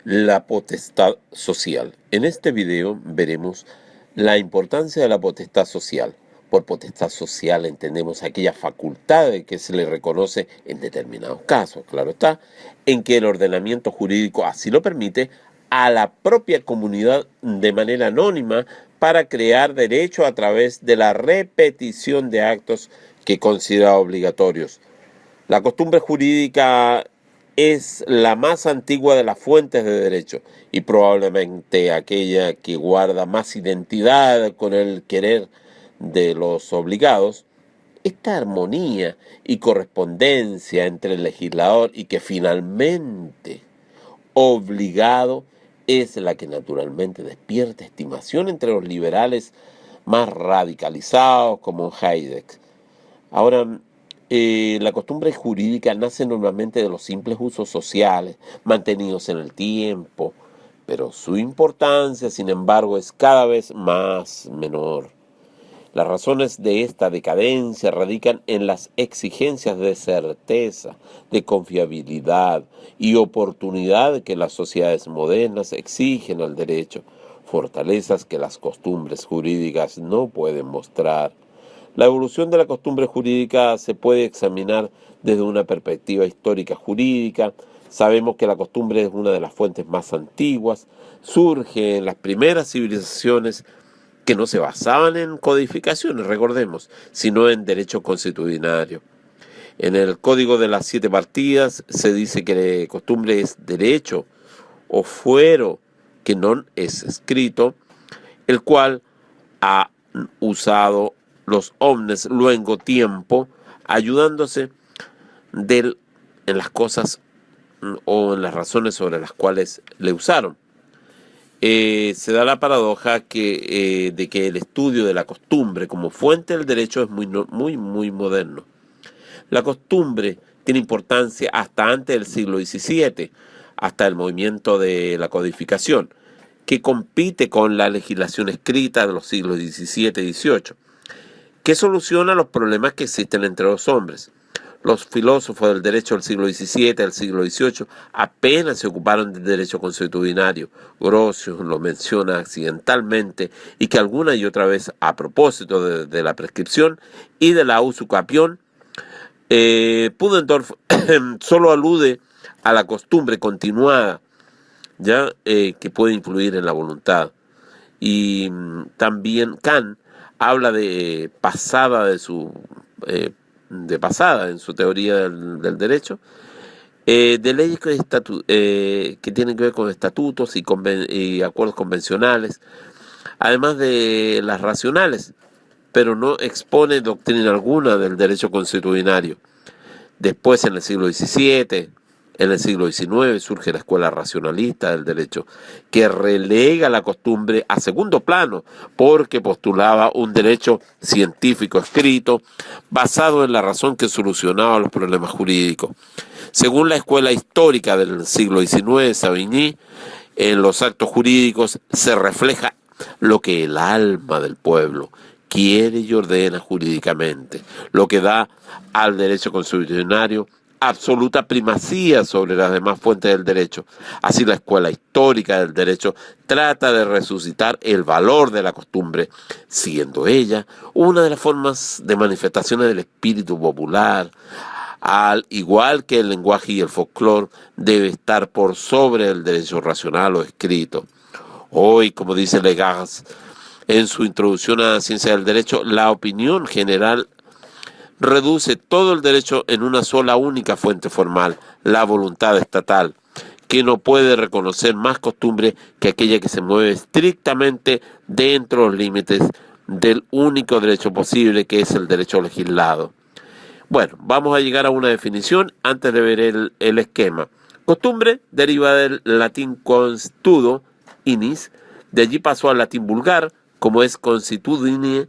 La potestad social. En este video veremos la importancia de la potestad social. Por potestad social entendemos aquella facultad que se le reconoce en determinados casos, claro está, en que el ordenamiento jurídico así lo permite a la propia comunidad de manera anónima para crear derecho a través de la repetición de actos que considera obligatorios. La costumbre jurídica es la más antigua de las fuentes de derecho y probablemente aquella que guarda más identidad con el querer de los obligados. Esta armonía y correspondencia entre el legislador y que finalmente obligado es la que naturalmente despierta estimación entre los liberales más radicalizados como Hayek. Ahora, la costumbre jurídica nace normalmente de los simples usos sociales mantenidos en el tiempo, pero su importancia, sin embargo, es cada vez más menor. Las razones de esta decadencia radican en las exigencias de certeza, de confiabilidad y oportunidad que las sociedades modernas exigen al derecho, fortalezas que las costumbres jurídicas no pueden mostrar. La evolución de la costumbre jurídica se puede examinar desde una perspectiva histórica jurídica. Sabemos que la costumbre es una de las fuentes más antiguas, surge en las primeras civilizaciones que no se basaban en codificaciones, recordemos, sino en derecho consuetudinario. En el Código de las 7 Partidas se dice que la costumbre es derecho o fuero que no es escrito, el cual ha usado los hombres luego tiempo, ayudándose en las cosas o en las razones sobre las cuales le usaron. Se da la paradoja de que el estudio de la costumbre como fuente del derecho es muy moderno. La costumbre tiene importancia hasta antes del siglo XVII, hasta el movimiento de la codificación, que compite con la legislación escrita de los siglos XVII y XVIII, que soluciona los problemas que existen entre los hombres. Los filósofos del derecho del siglo XVII y del siglo XVIII apenas se ocuparon del derecho consuetudinario. Grotius lo menciona accidentalmente y que alguna y otra vez a propósito de la prescripción y de la usucapión, Pudendorf solo alude a la costumbre continuada, ya que puede influir en la voluntad. Y también Kant habla de pasada en su teoría del derecho, de leyes que tienen que ver con estatutos y acuerdos convencionales, además de las racionales, pero no expone doctrina alguna del derecho consuetudinario. Después, en el siglo XVII, en el siglo XIX, surge la escuela racionalista del derecho, que relega la costumbre a segundo plano, porque postulaba un derecho científico escrito, basado en la razón que solucionaba los problemas jurídicos. Según la escuela histórica del siglo XIX, Savigny, en los actos jurídicos se refleja lo que el alma del pueblo quiere y ordena jurídicamente, lo que da al derecho consuetudinario absoluta primacía sobre las demás fuentes del derecho. Así la escuela histórica del derecho trata de resucitar el valor de la costumbre, siendo ella una de las formas de manifestaciones del espíritu popular, al igual que el lenguaje y el folclore debe estar por sobre el derecho racional o escrito. Hoy, como dice Legaz en su introducción a la ciencia del derecho, la opinión general reduce todo el derecho en una sola única fuente formal, la voluntad estatal, que no puede reconocer más costumbre que aquella que se mueve estrictamente dentro de los límites del único derecho posible, que es el derecho legislado. Bueno, vamos a llegar a una definición antes de ver el esquema. Costumbre deriva del latín constudo, inis, de allí pasó al latín vulgar, como es consuetudine,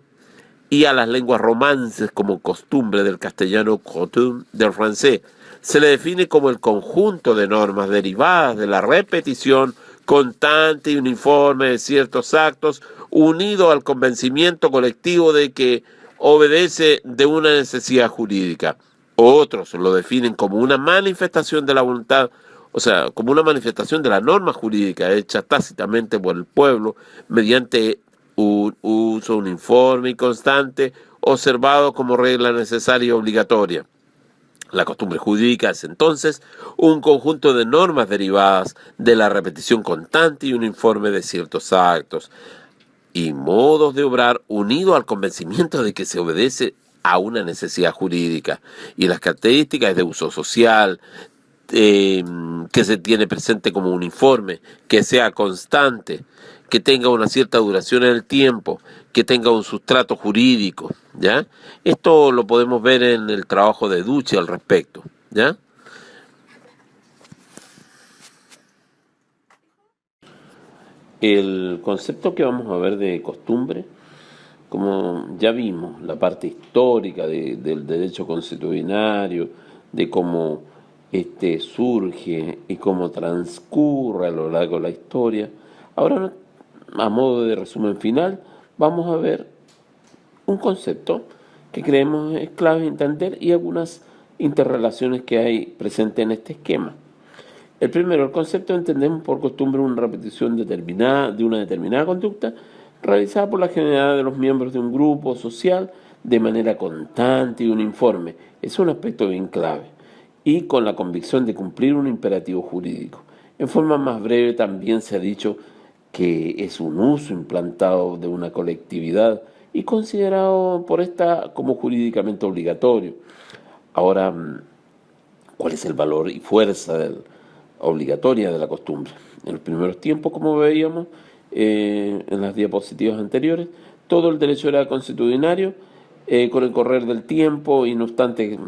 y a las lenguas romances como costumbre del castellano, coutume del francés. Se le define como el conjunto de normas derivadas de la repetición constante y uniforme de ciertos actos, unido al convencimiento colectivo de que obedece de una necesidad jurídica. Otros lo definen como una manifestación de la voluntad o sea, como una manifestación de la norma jurídica hecha tácitamente por el pueblo mediante un uso uniforme y constante, observado como regla necesaria y obligatoria. La costumbre jurídica es entonces un conjunto de normas derivadas de la repetición constante y uniforme de ciertos actos y modos de obrar unido al convencimiento de que se obedece a una necesidad jurídica y las características de uso social, que se tiene presente como uniforme, que sea constante, que tenga una cierta duración en el tiempo, que tenga un sustrato jurídico, ¿ya? Esto lo podemos ver en el trabajo de Ducci al respecto, ¿ya? El concepto que vamos a ver de costumbre, como ya vimos, la parte histórica del derecho consuetudinario, de cómo surge y cómo transcurre a lo largo de la historia. Ahora, a modo de resumen final, vamos a ver un concepto que creemos es clave entender y algunas interrelaciones que hay presentes en este esquema. El primero, el concepto entendemos por costumbre una repetición determinada de una determinada conducta realizada por la generalidad de los miembros de un grupo social de manera constante y uniforme. Es un aspecto bien clave. Y con la convicción de cumplir un imperativo jurídico. En forma más breve también se ha dicho que es un uso implantado de una colectividad y considerado por esta como jurídicamente obligatorio. Ahora, ¿cuál es el valor y fuerza obligatoria de la costumbre? En los primeros tiempos, como veíamos en las diapositivas anteriores, todo el derecho era consuetudinario. Con el correr del tiempo y no obstante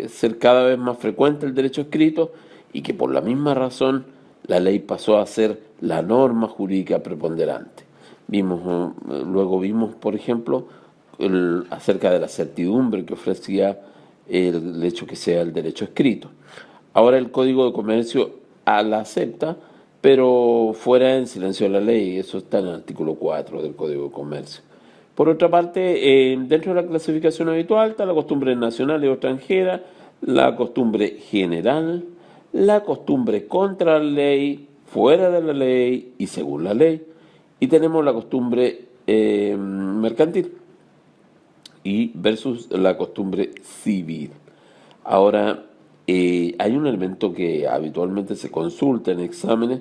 ser cada vez más frecuente el derecho escrito y que por la misma razón la ley pasó a ser la norma jurídica preponderante. Luego vimos, por ejemplo, acerca de la certidumbre que ofrecía el hecho que sea el derecho escrito. Ahora el Código de Comercio la acepta, pero fuera en silencio de la ley. Eso está en el artículo 4 del Código de Comercio. Por otra parte, dentro de la clasificación habitual está la costumbre nacional y extranjera, la costumbre general, la costumbre contra la ley, fuera de la ley y según la ley, y tenemos la costumbre mercantil y versus la costumbre civil. Ahora, hay un elemento que habitualmente se consulta en exámenes.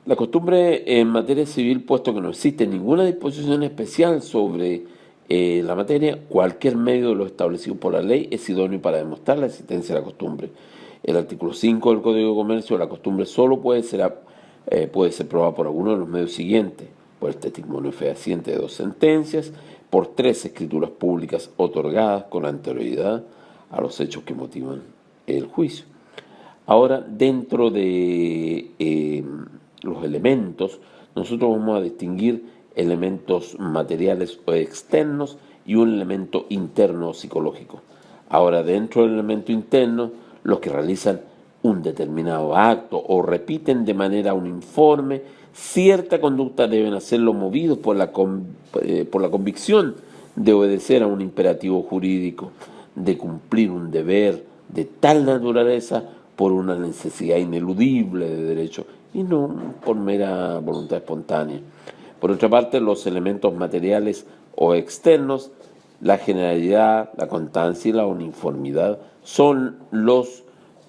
La costumbre en materia civil, puesto que no existe ninguna disposición especial sobre la materia, cualquier medio de lo establecido por la ley es idóneo para demostrar la existencia de la costumbre. El artículo 5 del Código de Comercio, la costumbre solo puede ser probada por alguno de los medios siguientes: por el testimonio fehaciente de 2 sentencias, por 3 escrituras públicas otorgadas con anterioridad a los hechos que motivan el juicio. Ahora, dentro de los elementos, nosotros vamos a distinguir elementos materiales o externos y un elemento interno o psicológico. Ahora, dentro del elemento interno, los que realizan un determinado acto o repiten de manera uniforme cierta conducta deben hacerlo movidos por la convicción de obedecer a un imperativo jurídico, de cumplir un deber de tal naturaleza por una necesidad ineludible de derecho y no por mera voluntad espontánea. Por otra parte, los elementos materiales o externos, la generalidad, la constancia y la uniformidad son los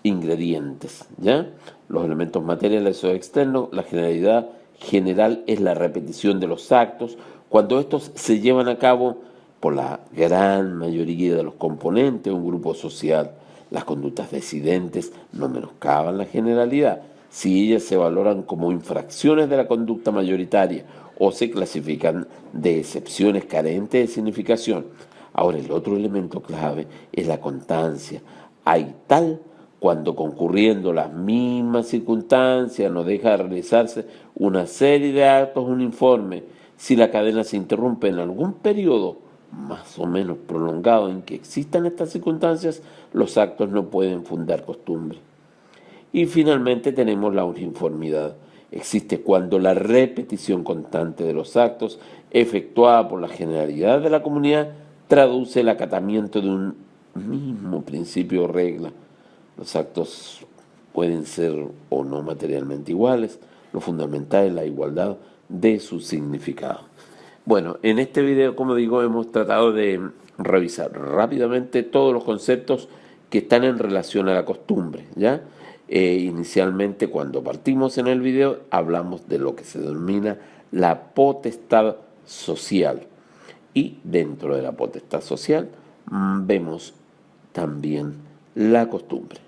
ingredientes, ¿ya? Los elementos materiales o externos, la generalidad general es la repetición de los actos cuando estos se llevan a cabo por la gran mayoría de los componentes de un grupo social. Las conductas decidentes no menoscaban la generalidad si ellas se valoran como infracciones de la conducta mayoritaria o se clasifican de excepciones carentes de significación. Ahora, el otro elemento clave es la constancia. Hay tal cuando concurriendo las mismas circunstancias no deja de realizarse una serie de actos uniformes. Si la cadena se interrumpe en algún periodo más o menos prolongado en que existan estas circunstancias, los actos no pueden fundar costumbre. Y finalmente tenemos la uniformidad. Existe cuando la repetición constante de los actos efectuada por la generalidad de la comunidad traduce el acatamiento de un mismo principio o regla. Los actos pueden ser o no materialmente iguales, lo fundamental es la igualdad de su significado. Bueno, en este video, como digo, hemos tratado de revisar rápidamente todos los conceptos que están en relación a la costumbre, ¿ya? Inicialmente, cuando partimos en el video, hablamos de lo que se denomina la potestad social. Y dentro de la potestad social vemos también la costumbre.